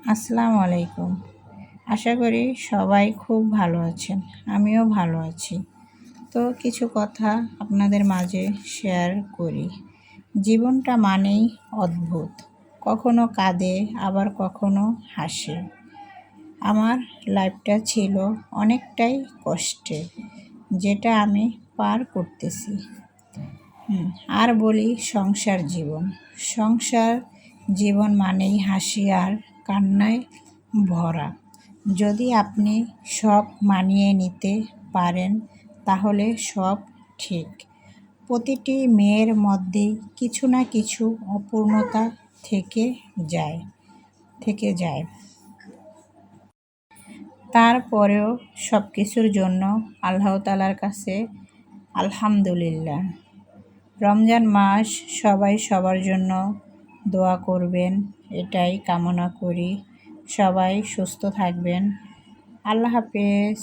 আসসালামু আলাইকুম। আশা করি সবাই খুব ভালো আছেন। আমিও ভালো আছি। তো কিছু কথা আপনাদের মাঝে শেয়ার করি। জীবনটা মানেই অদ্ভুত। কখনো কাঁদে আবার কখনো হাসে। আমার লাইফটা ছিল অনেকটাই কষ্টের, যেটা আমি পার করতেছি। আর বলি সংসার জীবন। সংসার জীবন মানেই হাসি আর কান্নায় ভরা। যদি আপনি সব মানিয়ে নিতে পারেন তাহলে সব ঠিক। প্রতিটি মেয়ের মধ্যেই কিছু না কিছু অপূর্ণতা থেকে যায়। তারপরেও সব কিছুর জন্য আল্লাহ তাআলার কাছে আলহামদুলিল্লাহ। রমজান মাস সবাই সবার জন্য দোয়া করবেন, এটাই কামনা করি। সবাই সুস্থ থাকবেন। আল্লাহ হাফেজ।